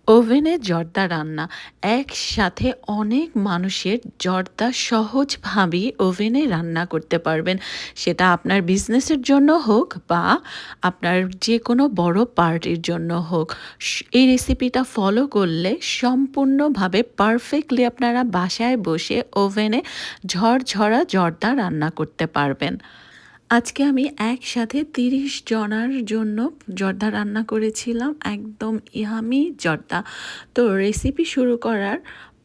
ওভেনে জর্দা রান্না একসাথে অনেক মানুষের জর্দা সহজভাবেই ওভেনে রান্না করতে পারবেন। সেটা আপনার বিজনেসের জন্য হোক বা আপনার যে কোনো বড় পার্টির জন্য হোক। এই রেসিপিটা ফলো করলে সম্পূর্ণভাবে পারফেক্টলি আপনারা বাসায় বসে ওভেনে ঝরঝরা জর্দা রান্না করতে পারবেন। আজকে আমি একসাথে ৩০ জনার জন্য জর্দা রান্না করেছিলাম, একদম ইয়ামি জর্দা। তো রেসিপি শুরু করার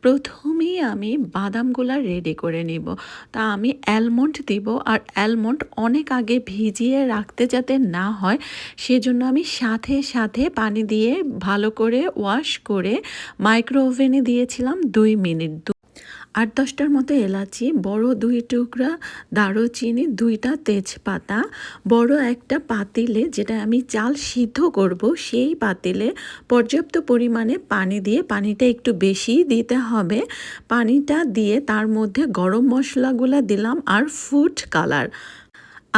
প্রথমেই আমি বাদামগুলা রেডি করে নিব। তা আমি অ্যালমন্ড দিব, আর অ্যালমন্ড অনেক আগে ভিজিয়ে রাখতে যাতে না হয় সেজন্য আমি সাথে সাথে পানি দিয়ে ভালো করে ওয়াশ করে মাইক্রো ওভেনে দিয়েছিলাম ২ মিনিট। ৮-১০টার মতো এলাচি, বড় ২ টুকরা দারুচিনি, ২টা তেজপাতা, বড় একটা পাতিলে, যেটা আমি চাল সিদ্ধ করব সেই পাতিলে পর্যাপ্ত পরিমাণে পানি দিয়ে, পানিটা একটু বেশিই দিতে হবে। পানিটা দিয়ে তার মধ্যে গরম মশলাগুলো দিলাম আর ফুড কালার।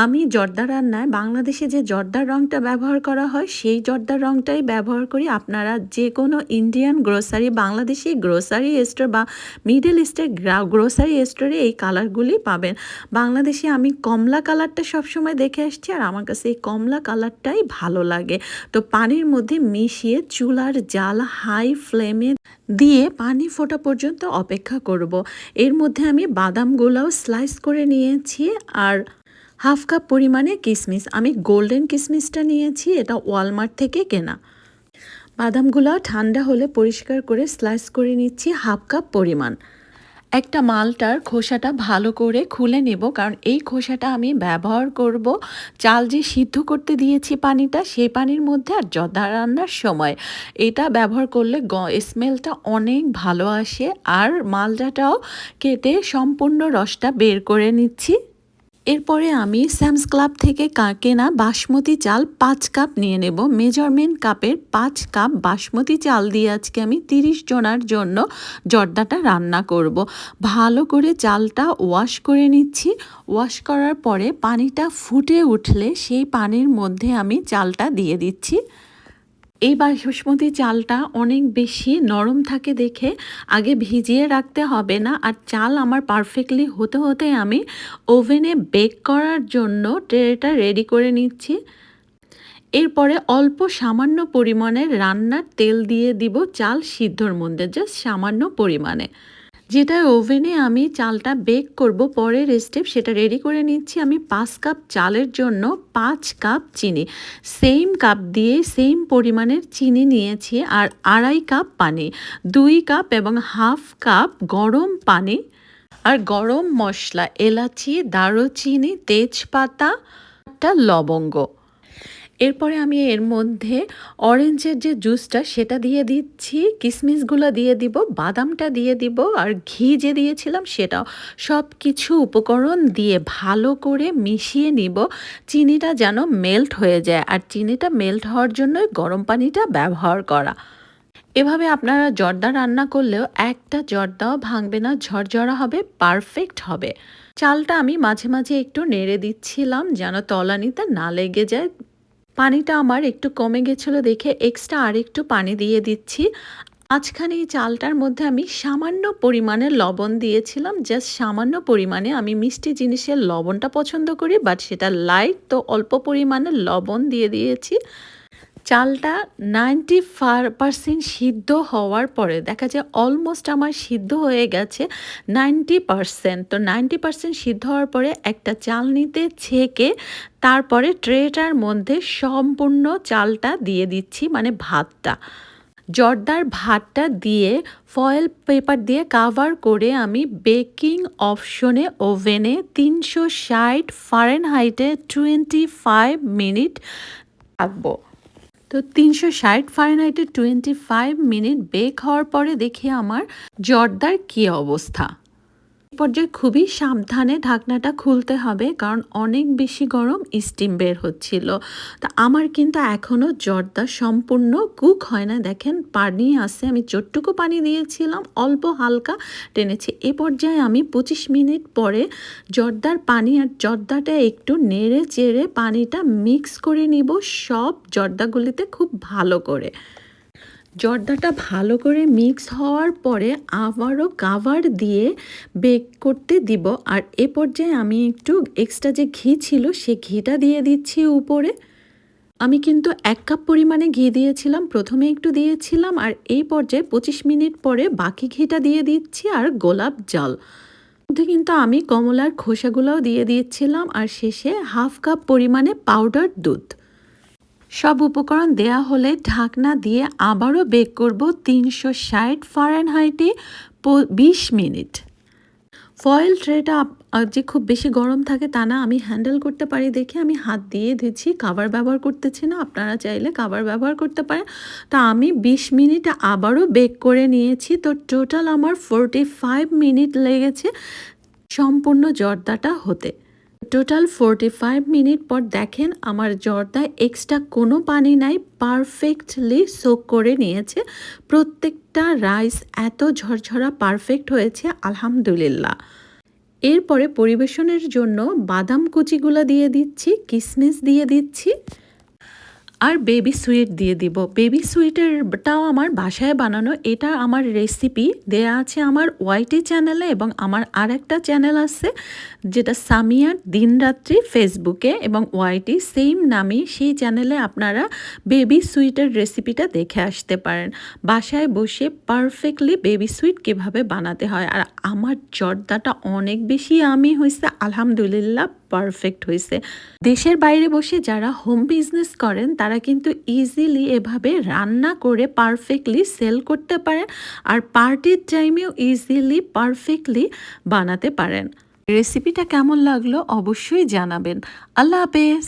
আমি জর্দা রান্নায় বাংলাদেশে যে জর্দার রঙটা ব্যবহার করা হয় সেই জর্দার রঙটাই ব্যবহার করি। আপনারা যে কোনো Indian grocery, Bangladeshi grocery store বা মিডল ইস্টের গ্রোসারি স্টোরে এই কালারগুলি পাবেন। বাংলাদেশে আমি কমলা কালারটা সবসময় দেখে আসছি, আর আমার কাছে এই কমলা কালারটাই ভালো লাগে। তো পানির মধ্যে মিশিয়ে চুলার জাল হাই ফ্লেমে দিয়ে পানি ফোটা পর্যন্ত অপেক্ষা করব। এর মধ্যে আমি বাদামগুলাও স্লাইস করে নিয়েছি, আর হাফ কাপ পরিমাণে কিশমিশ, আমি গোল্ডেন কিশমিশটা নিয়েছি, এটা ওয়ালমার্ট থেকে কেনা। বাদামগুলো ঠান্ডা হলে পরিষ্কার করে স্লাইস করে নিচ্ছি হাফ কাপ পরিমাণ। একটা মালটার খোসাটা ভালো করে খুলে নেব, কারণ এই খোসাটা আমি ব্যবহার করব চাল যে সিদ্ধ করতে দিয়েছি পানিটা, সেই পানির মধ্যে আর জর্দা রান্নার সময়। এটা ব্যবহার করলে স্মেলটা অনেক ভালো আসে। আর মালটাটাও কেটে সম্পূর্ণ রসটা বের করে নিচ্ছি। এরপরে আমি স্যামস ক্লাব থেকে কেনা বাসমতি চাল ৫ কাপ নিয়ে নেব। মেজারমেন্ট কাপের ৫ কাপ বাসমতি চাল দিয়ে আজকে আমি ৩০ জনার জন্য জর্দাটা রান্না করব। ভালো করে চালটা ওয়াশ করে নিচ্ছি। ওয়াশ করার পরে পানিটা ফুটে উঠলে সেই পানির মধ্যে আমি চালটা দিয়ে দিচ্ছি। এই বাসমতি চালটা অনেক বেশি নরম থাকে দেখে আগে ভিজিয়ে রাখতে হবে না। আর চাল আমার পারফেক্টলি হতে হতে আমি ওভেনে বেক করার জন্য ট্রেটা রেডি করে নিচ্ছি। এরপরে অল্প সামান্য পরিমাণে রান্নার তেল দিয়ে দিব চাল সিদ্ধর মধ্যে, জাস্ট সামান্য পরিমাণে, যেটা ওভেনে আমি চালটা বেক করব পরের স্টেপ, সেটা রেডি করে নিচ্ছি। আমি ৫ কাপ চালের জন্য ৫ কাপ চিনি, সেম কাপ দিয়ে সেম পরিমাণের চিনি নিয়েছি, আর ২.৫ কাপ পানি, ২ কাপ এবং হাফ কাপ গরম পানি, আর গরম মশলা এলাচি, দারুচিনি, তেজপাতা, একটা লবঙ্গ। এরপরে আমি এর মধ্যে অরেঞ্জের যে জুসটা সেটা দিয়ে দিচ্ছি, কিশমিশগুলো দিয়ে দিব, বাদামটা দিয়ে দিব, আর ঘি যে দিয়েছিলাম সেটাও। সব কিছু উপকরণ দিয়ে ভালো করে মিশিয়ে নিব। চিনিটা যেন মেল্ট হয়ে যায়, আর চিনিটা মেল্ট হওয়ার জন্যই গরম পানিটা ব্যবহার করা। এভাবে আপনারা জর্দা রান্না করলেও একটা জর্দাও ভাঙবে না, ঝরঝরা হবে, পারফেক্ট হবে। চালটা আমি মাঝে মাঝে একটু নেড়ে দিচ্ছিলাম যেন তলানিতে না লেগে যায়। পানিটা আমার একটু কমে গেছিলো দেখে এক্সট্রা আর একটু পানি দিয়ে দিচ্ছি। মাঝখানে এই চালটার মধ্যে আমি সামান্য পরিমাণে লবণ দিয়েছিলাম, জাস্ট সামান্য পরিমাণে। আমি মিষ্টি জিনিসের লবণটা পছন্দ করি, বাট সেটা লাইট, তো অল্প পরিমাণে লবণ দিয়ে দিয়েছি। চালটা 95% সিদ্ধ হওয়ার পরে দেখা যায় অলমোস্ট আমার সিদ্ধ হয়ে গেছে 90%। তো 90% সিদ্ধ হওয়ার পরে একটা চালনিতে ছেঁকে তারপরে ট্রেটার মধ্যে সম্পূর্ণ চালটা দিয়ে দিচ্ছি, মানে ভাতটা, জর্দার ভাতটা দিয়ে ফয়েল পেপার দিয়ে কাভার করে আমি বেকিং অপশনে ওভেনে ৩৬০ ফারেনহাইটে 25 মিনিট রাখবো। তো ৩৬০ ফারেনহাইটে 25 মিনিট বেক হওয়ার পরে দেখি আমার জর্দার কী অবস্থা। এই পর্যায়ে খুবই সাবধানে ঢাকনাটা খুলতে হবে, কারণ অনেক বেশি গরম স্টিম বের হচ্ছিল। তা আমার কিন্তু এখনও জর্দা সম্পূর্ণ কুক হয় না, দেখেন পানি আছে, আমি যতটুকু পানি দিয়েছিলাম অল্প হালকা টেনেছি। এ পর্যায়ে আমি ২৫ মিনিট পরে জর্দার পানি আর জর্দাটা একটু নেড়ে চেড়ে পানিটা মিক্স করে নিব সব জর্দাগুলিতে খুব ভালো করে। জর্দাটা ভালো করে মিক্স হওয়ার পরে আবারও কাভার দিয়ে বেক করতে দিব। আর এ পর্যায়ে আমি একটু এক্সট্রা যে ঘি ছিল সে ঘিটা দিয়ে দিচ্ছি উপরে। আমি কিন্তু ১ কাপ পরিমাণে ঘি দিয়েছিলাম, প্রথমে একটু দিয়েছিলাম আর এই পর্যায়ে ২৫ মিনিট পরে বাকি ঘিটা দিয়ে দিচ্ছি আর গোলাপ জল। মধ্যে কিন্তু আমি কমলার খোসাগুলোও দিয়ে দিয়েছিলাম আর শেষে ১/২ কাপ পরিমাণে পাউডার দুধ। সব উপকরণ দেয়া হলে ঢাকনা দিয়ে আবারও বেক করব ৩৬০ ফারেনহাইটে ২০ মিনিট। ফয়েল ট্রেটা যে খুব বেশি গরম থাকে তা না, আমি হ্যান্ডেল করতে পারি দেখে আমি হাত দিয়ে দিচ্ছি, কাভার ব্যবহার করতেছি না। আপনারা চাইলে কাভার ব্যবহার করতে পারেন। তো আমি ২০ মিনিট আবারও বেক করে নিয়েছি। তো টোটাল আমার ৪৫ মিনিট লেগেছে সম্পূর্ণ জর্দাটা হতে। টোটাল ৪৫ মিনিট পর দেখেন আমার জর্দায় এক্সট্রা কোনো পানি নাই, পারফেক্টলি সোক করে নিয়েছে। প্রত্যেকটা রাইস এত ঝরঝরা পারফেক্ট হয়েছে, আলহামদুলিল্লাহ। এরপরে পরিবেশনের জন্য বাদাম কুচিগুলো দিয়ে দিচ্ছি, কিশমিশ দিয়ে দিচ্ছি আর বেবি সুইট দিয়ে দিব। বেবি সুইটেরটাও আমার বাসায় বানানো। এটা আমার রেসিপি দেয়া আছে আমার ওয়াইটি চ্যানেলে এবং আমার আরেকটা চ্যানেল আছে যেটা সামিয়ার দিনরাত্রি ফেসবুকে এবং ওয়াইটি সেম নামই। সেই চ্যানেলে আপনারা বেবি সুইটের রেসিপিটা দেখে আসতে পারেন। বাসায় বসে পারফেক্টলি বেবি সুইট কীভাবে বানাতে হয়। আর আমার জর্দাটা অনেক বেশি ইয়ামি হয়েছে, আলহামদুলিল্লাহ পারফেক্ট হয়েছে। দেশের বাইরে বসে যারা হোম বিজনেস করেন তারা কিন্তু ইজিলি এভাবে রান্না করে পারফেক্টলি সেল করতে পারেন আর পার্টির টাইমেও ইজিলি পারফেক্টলি বানাতে পারেন। রেসিপিটা কেমন লাগলো অবশ্যই জানাবেন। আল্লাহ হাফেজ।